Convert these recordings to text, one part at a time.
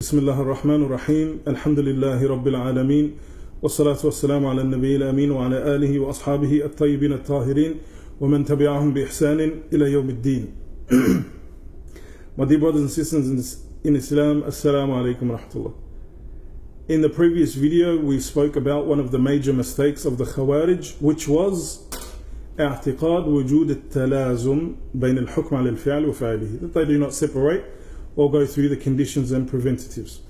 بسم الله الرحمن الرحيم الحمد لله رب العالمين والصلاة والسلام على النبي الأمين وعلى آله وأصحابه الطيبين الطاهرين ومن تبعهم بإحسان إلى يوم الدين. My dear brothers and sisters in Islam, Assalamu alaikum wa rahmatullah. In the previous video we spoke about one of the major mistakes of the Khawarij, which was اعتقاد وجود التلازم بين الحكم على الفعل وفاعله, that they do not separate or go through the conditions and preventatives.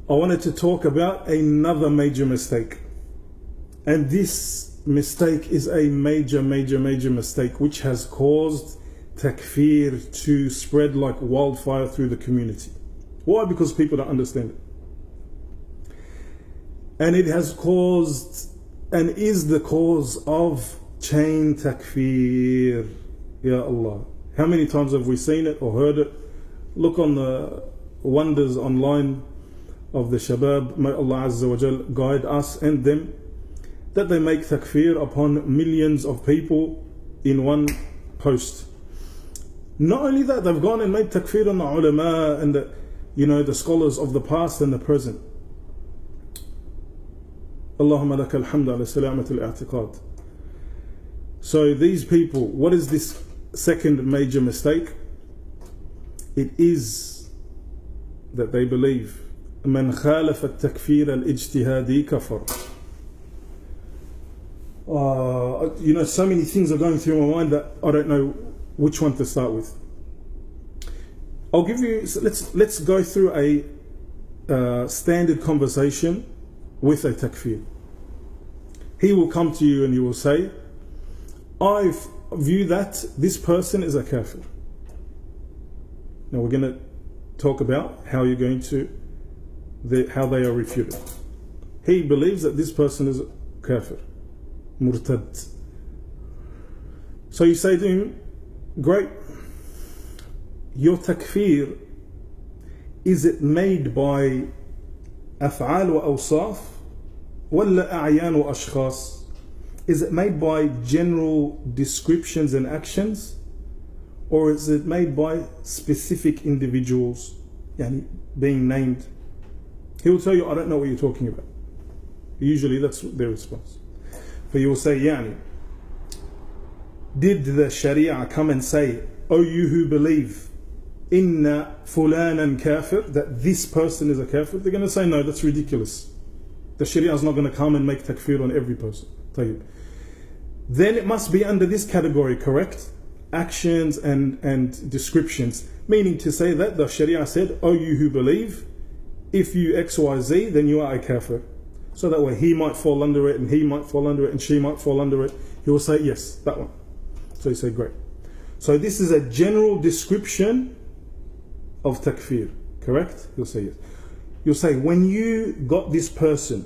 I wanted to talk about another major mistake, and this mistake is a major mistake which has caused takfir to spread like wildfire through the community. Why? Because people don't understand it, and it has caused and is the cause of chain takfir. Ya Allah, how many times have we seen it or heard it? Look on the wonders online of the Shabab. May Allah Azza wa Jal guide us and them, that they make takfir upon millions of people in one post. Not only that, they've gone and made takfir on the ulama and the scholars of the past and the present. Allahumma laka alhamdu ala salamat al-i'tiqad. So these people, what is this second major mistake? It is that they believe من خالف التكفير الاجتهادي كفر. So many things are going through my mind that I don't know which one to start with. I'll give you, let's go through a standard conversation with a takfir. He will come to you and he will say, I view that this person is a kafir. Now we're going to talk about how you're going to, how they are refuted. He believes that this person is kafir, murtad. So you say to him, great, your takfir, is it made by af'al wa awsaf wala a'yan wa ashkhas? Is it made by general descriptions and actions, or is it made by specific individuals, being named? He will tell you, I don't know what you're talking about. Usually that's their response. But you will say, did the Sharia come and say, oh you who believe, inna fulanan kafir, that this person is a kafir? They're going to say, no, that's ridiculous. The Sharia is not going to come and make takfir on every person. Then it must be under this category, correct? Actions and descriptions, meaning to say that the Sharia said, oh you who believe, if you XYZ, then you are a kafir. So that way he might fall under it, and he might fall under it, and she might fall under it. He will say, yes, that one. So you say, great. So this is a general description of takfir, correct? He'll say yes. You'll say, when you got this person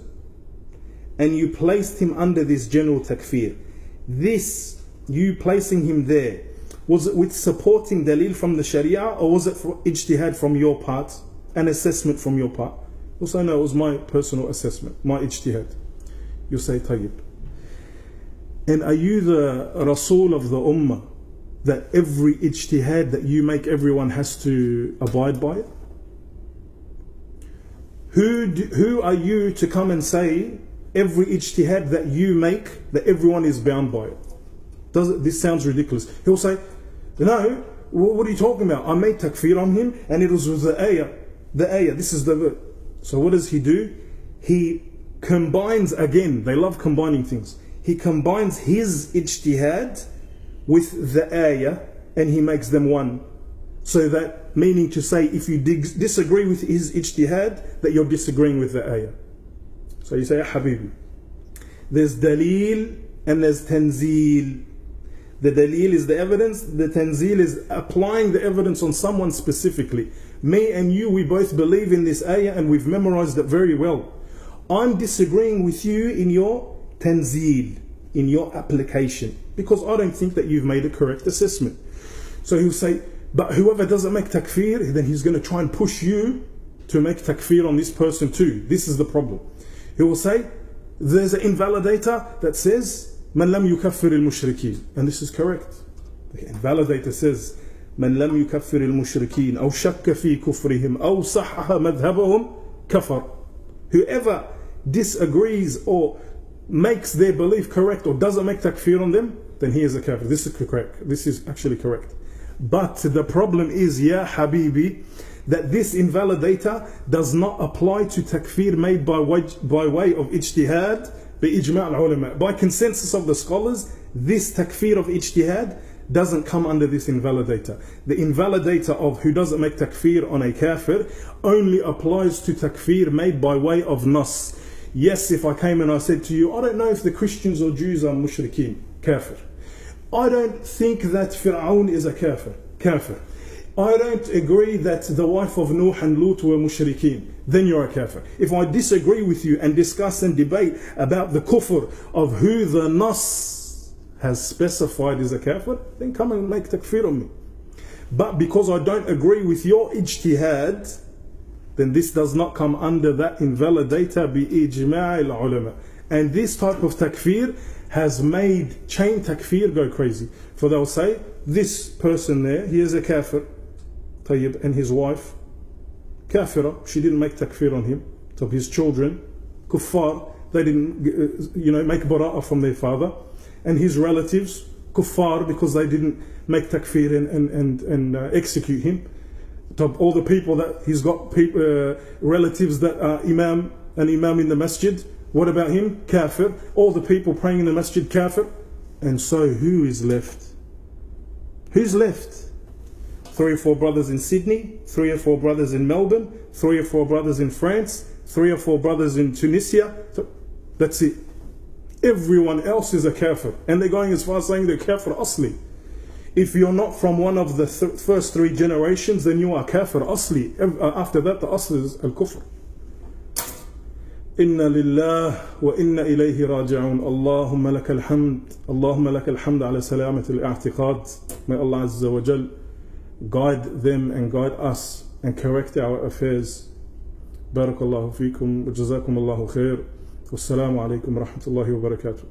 and you placed him under this general takfir, this, you placing him there, was it with supporting dalil from the Sharia, or was it for ijtihad from your part, an assessment from your part? You'll say, no, it was my personal assessment, my ijtihad. You'll say, tayyib. And are you the Rasul of the Ummah, that every ijtihad that you make, everyone has to abide by it? Who are you to come and say, every ijtihad that you make, that everyone is bound by it? This sounds ridiculous. He'll say, no, what are you talking about? I made takfir on him and it was with the ayah. The ayah, this is the... So what does he do? He combines, again, they love combining things. He combines his ijtihad with the ayah and he makes them one. So that, meaning to say, if you disagree with his ijtihad, that you're disagreeing with the ayah. So you say, ya habibi, there's dalil and there's tanzeel. The dalil is the evidence, the tanzeel is applying the evidence on someone specifically. Me and you, we both believe in this ayah and we've memorized it very well. I'm disagreeing with you in your tanzeel, in your application, because I don't think that you've made a correct assessment. So he'll say, but whoever doesn't make takfir, then he's going to try and push you to make takfir on this person too. This is the problem. He will say, there's an invalidator that says, Man lam yukaffir al-mushrikeen. And this is correct. The invalidator says من لم يكفر المشركين أو شك في كفرهم أو صحح مذهبهم كفر. Whoever disagrees or makes their belief correct or doesn't make takfir on them, then he is a kafir. This is correct. This is actually correct. But the problem is, ya Habibi, that this invalidator does not apply to takfir made by way of ijtihad, bi-ijma' al-ulama. By consensus of the scholars, this takfir of ijtihad doesn't come under this invalidator. The invalidator of who doesn't make takfir on a kafir only applies to takfir made by way of nas. Yes, if I came and I said to you, I don't know if the Christians or Jews are mushrikeen, kafir. I don't think that Fir'aun is a kafir, kafir. I don't agree that the wife of Nuh and Lut were mushrikeen, then you're a kafir. If I disagree with you and discuss and debate about the kufr of who the nas has specified as a kafir, then come and make takfir on me. But because I don't agree with your ijtihad, then this does not come under that invalidator bi-ijma' al-ulama. And this type of takfir has made chain takfir go crazy. For they'll say, this person there, he is a kafir, tayyib, and his wife, kafira, she didn't make takfir on him. So his children, kuffar, they didn't make bara'ah from their father. And his relatives, kuffar, because they didn't make takfir and execute him. All the people that he's got relatives that are an imam in the masjid, what about him? Kafir. All the people praying in the masjid, kafir. And so who is left? Who's left? 3 or 4 brothers in Sydney, 3 or 4 brothers in Melbourne, 3 or 4 brothers in France, 3 or 4 brothers in Tunisia. That's it. Everyone else is a kafir. And they're going as far as saying they're kafir asli. If you're not from one of the first 3 generations, then you are kafir asli. After that, the asli is al-kufr. Inna lillah wa inna ilayhi raji'un. Allahumma laka alhamd. Allahumma laka alhamd ala salamat al-i'tiqad. May Allah Azza wa Jal guide them and guide us and correct our affairs. Barakallahu feekum wa jazakum Allahu khair. Wassalamu alaikum wa rahmatullahi wa barakatuh.